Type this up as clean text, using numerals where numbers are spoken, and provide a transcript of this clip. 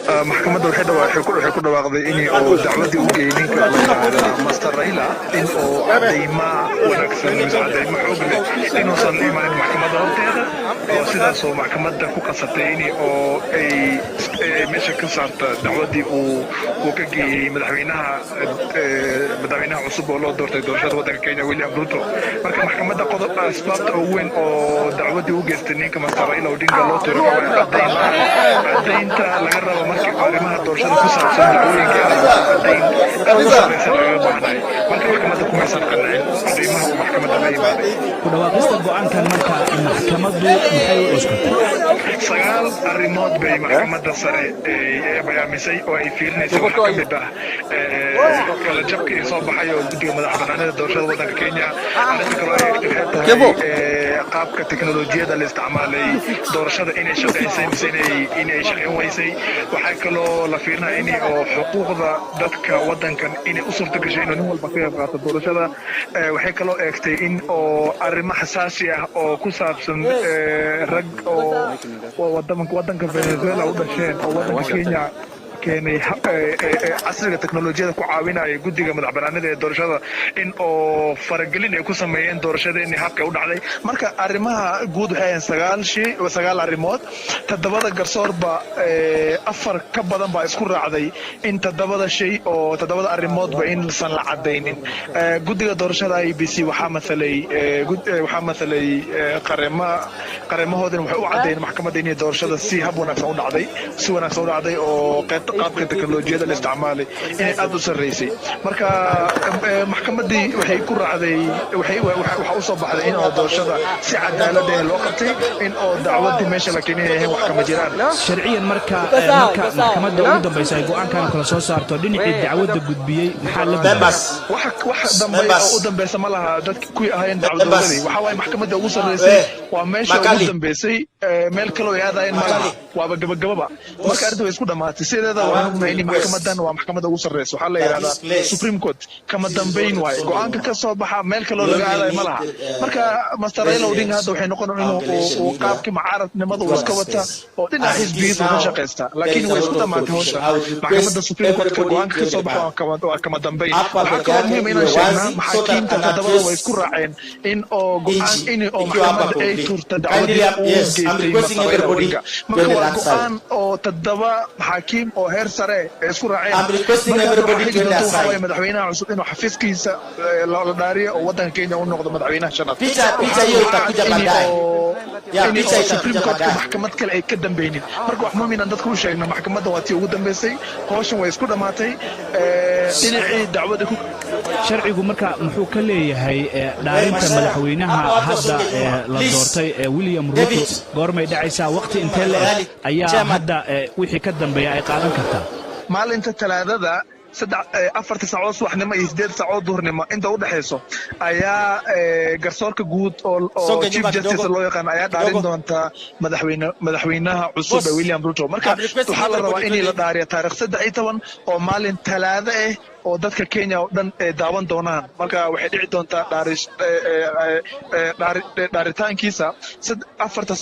maxkamadda waxay ku dhawaaqday in oo dacwadii u geeyay ninka la yiraahdo Master Raila in oo cadeyma wanaagsan cadeyma xoog leh inuusan imaan maxkamadda horteeda oo sidaas oo maxkamadda ku qasatay in oo ay meesha ka saarta dacwadii uu ka geeyay madaxweynaha cusub oo loo doortay doorashada waddanka Kenya William Ruto marka maxkamadda qodob asbaabta ugu weyn oo dacwadii u geystay ninka Master Raila Odinga loo tiro cadeynta laga rabo markii arrimaha doorashada ku saabsan dacwooyinka cadeyn marka maxkamadda kuma aysan qancin cadeymaha uu maxkamadda la yimaaday ku dhawaaqista go'aankan marka maxkamaddu maxay u cuskatay 9 arrimood bay maxkamadda sare ee bayaamisay oo ay fiirinayso wax ka mid ah kala jabkii soo baxay oo guddiga madaxbannaanida doorashada waddanka Kenya arrinta kale oo ay qaabka teknolojiyada la isticmaalay doorashada inay shaqeysay mise inay shaqeyn weysay waxay kaloo la fiirinaa in oo xuquuqda dadka waddankan inay u suurtagashay inuu nin walba ka qayb qaato doorashada waxay kaloo eegtay in oo arrimo xasaasi ah oo ku saabsan rag oo waddanka Venezuela u dhasheen oo waddanka Kenya keenay casriga teknolojiyada ku caawinaya guddiga madaxbannaanida ee doorashada in oo faragelin ay ku sameeyeen doorashadeennii habka u dhacday marka arrimaha guud waxay ahayn 9 arrimood toddobada garsoorba 4 ka badan baa isku raacday in toddobada shay oo toddobada arrimoodba in san la cadeynin guddiga doorashada IEBC waxaa mathalay qaremahoodina waxay u cadeeyeen maxkamadda inay doorashada si hab wanaagsan u dhacday oo qaabka teknolojiyada la isticmaalay inay aad u sareysay marka maxkamaddii waxay ku raacday waxa u soo baxday in oo doorashada si cadaalad ah loo qabtay in oo dacwadii meesha la keenay ay wax kama jiraan sharciyan marka maxkamadda ugu dambaysa ay go'aankan kala soo saarto dhinacii dacwadda gudbiyay maxaa la wax u dambaysa ma laha dadka ku ahayn dacwadooday waxa way maxkamadda ugu sareysay waa meesha ugu dambaysay meel kale oo aadayn ma laha waaba gabagababa marka arrintu way isku dhamaatay sideeda waan ognahay in maxkamaddan waa maxkamadda ugu sareysa waxa la yiraahdaa Supreme Court kama dambeyn waay go'aanka ka soo baxa meel kale oo laga aaday ma laha marka Master Raila Odinga hadda waxay noqonayaan inuu qaabkii mucaaradnimada uu iska wata oo dhinaca xisbigiisa ka shaqeysta laakiin way isku dhamaatay hawsha maxkamadda Supreme Court go'aanka ka soo baxa kama dambeyn waxa kale muhiim in aan sheegnaa maxaakiimta toddobada way isku raaceen in oo go'aan in oo maxkamadda ay turta dacwadii uu geystay Master Raila Odinga marka waa go'aan oo toddoba maxaakiim oo heer sare isku raaceen madaxweynaha cusub inuu xafiiskiisa la dhaariyo oo waddanka Kenya u noqdo madaxweynaha shanaad hiyo itakuja baadaye Supreme Court maxkamad kale ay ka dambeeyeen marka wax muhiim ah dadku u sheegna maxkamadda waa tii ugu dambeysay hawshan way isku dhamaatay dhinacii dacwada ku sharcigu marka muxuu ka leeyahay dhaarinta madaxweynaha hadda la doortay William Ruto goormay dhacaysaa waqti intee la ayaa hadda wixii ka dambeeya ay qaadan kartaa maalinta talaadada 4 saacadood subaxnimo iyo 8 saacadood duhurnimo inta u dhaxayso ayaa garsoorka guud oo Chief Justice loo yaqaan ayaa dhaarin doonta madaxweynaha cusub William Ruto marka waxaa la rabaa in la dhaariyo taariikh 13 oo maalin talaada ah oo dadka Kenya oo dhan daawan doonaan marka waxay dhici doontaa dhaaritaankiisa 4